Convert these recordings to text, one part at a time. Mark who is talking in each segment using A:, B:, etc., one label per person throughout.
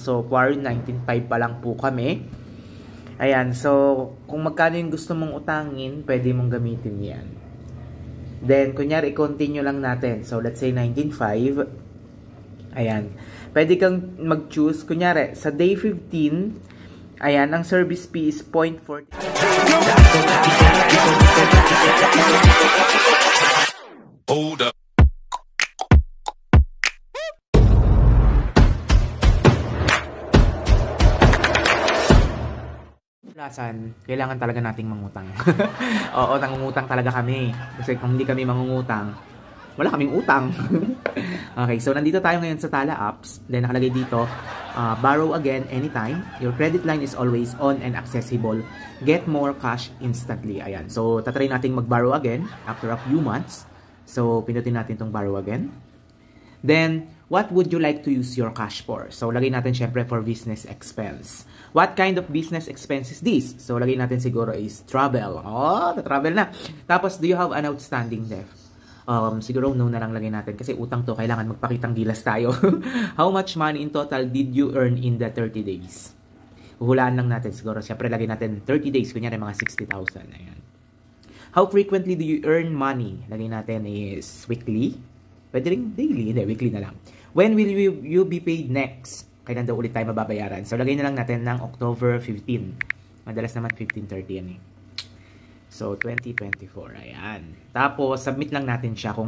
A: So, for 19.5 pa lang po kami. Ayan, so, kung magkano yung gusto mong utangin, pwede mong gamitin yan. Then, kunyari, i-continue lang natin. So, let's say 19.5. Ayan. Pwede kang mag-choose. Kunyari, sa day 15, ayan, ang service fee is 0.40.
B: Hold up.
A: Kailangan talaga nating mangutang. Oo, nangungutang talaga kami. Kasi kung hindi kami mangungutang, wala kaming utang. Okay, so nandito tayo ngayon sa Tala apps. Then nakalagay dito, borrow again anytime. Your credit line is always on and accessible. Get more cash instantly. Ayan. So, tatry nating mag-borrow again after a few months. So, pinutin natin tong borrow again. Then, what would you like to use your cash for? So, lagay natin syempre for business expense. What kind of business expense is this? So, lagay natin siguro is travel. Oh, travel na. Tapos, do you have an outstanding debt? Siguro no na lang lagay natin kasi utang to, kailangan magpakitang gilas tayo. How much money in total did you earn in the 30 days? Huhulaan lang natin siguro. Siyempre, lagay natin 30 days. Kunyari, mga 60,000. Ayan. How frequently do you earn money? Lagay natin is weekly. Pwede rin daily. Hindi, weekly na lang. When will you be paid next? Kailan daw ulit tayo mababayaran? So, lagay na lang natin ng October 15. Madalas naman 15-30 yan eh. So, 2024. Ayan. Tapos, submit lang natin siya kung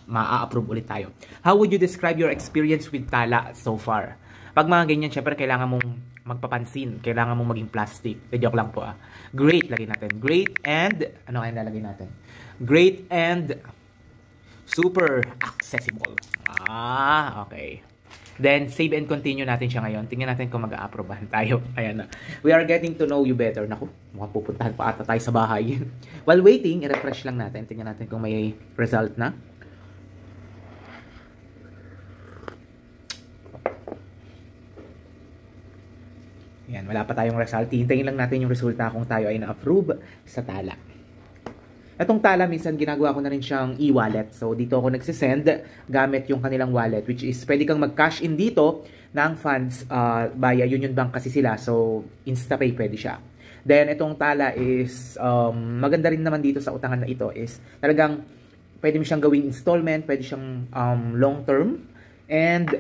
A: ma-approve ulit tayo. How would you describe your experience with Tala so far? Pag mga ganyan, syempre, kailangan mong magpapansin. Kailangan mong maging plastic. Joke lang po ah. Great, lagay natin. Great and, ano kaya nalagay natin? Great and super accessible. Ah, okay. Then, save and continue natin siya ngayon. Tingnan natin kung mag-a-approvehan tayo. Ayan na. We are getting to know you better. Naku, mukhang pupuntahan pa ata tayo sa bahay. While waiting, i-refresh lang natin. Tingnan natin kung may result na. Ayan, wala pa tayong result. Hintayin lang natin yung resulta kung tayo ay na-approve sa Tala. Itong Tala, minsan ginagawa ko na rin siyang e-wallet. So, dito ako nagsisend gamit yung kanilang wallet, which is pwede kang mag-cash in dito ng funds via Union Bank kasi sila. So, InstaPay pwede siya. Then, itong Tala is, maganda rin naman dito sa utangan na ito is talagang pwede mo siyang gawing installment, pwede siyang long term. And,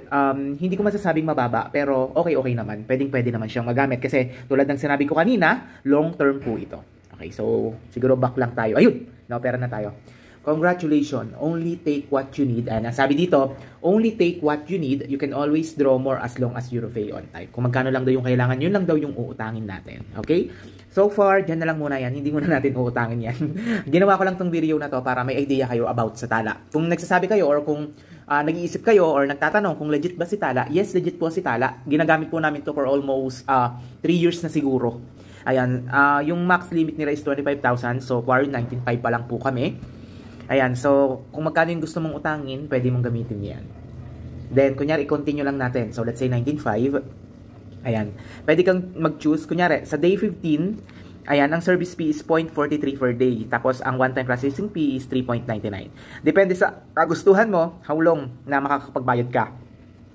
A: hindi ko masasabing mababa, pero okay naman. Pwede naman siyang magamit kasi tulad ng sinabi ko kanina, long term po ito. Okay, so, siguro back lang tayo. Ayun, na-opera na tayo. Congratulations, only take what you need. And sabi dito, only take what you need. You can always draw more as long as you repay on time. Kung magkano lang daw yung kailangan, yun lang daw yung uutangin natin. Okay? So far, dyan na lang muna yan. Hindi muna natin uutangin yan. Ginawa ko lang tong video na to para may idea kayo about sa Tala. Kung nagsasabi kayo or kung nag-iisip kayo or nagtatanong kung legit ba si Tala, yes, legit po si Tala. Ginagamit po namin to for almost 3 years na siguro. Ayan, yung max limit nila is 25,000. So, for 19.5 pa lang po kami. Ayan, so, kung magkano yung gusto mong utangin, pwede mong gamitin yan. Then, kunyari, i-continue lang natin. So, let's say 19.5. Ayan, pwede kang mag-choose. Kunyari, sa day 15, ayan, ang service fee is 0.43 per day. Tapos, ang one-time processing fee is 3.99. Depende sa kagustuhan mo, how long na makakapagbayad ka.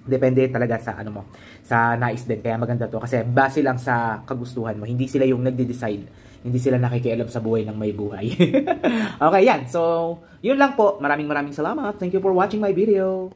A: Depende talaga sa ano mo, sa nais din. Kaya maganda to kasi base lang sa kagustuhan mo. Hindi sila yung nagde-decide. Hindi sila nakikialam sa buhay ng may buhay. Okay, yan. So, yun lang po. Maraming salamat. Thank you for watching my video.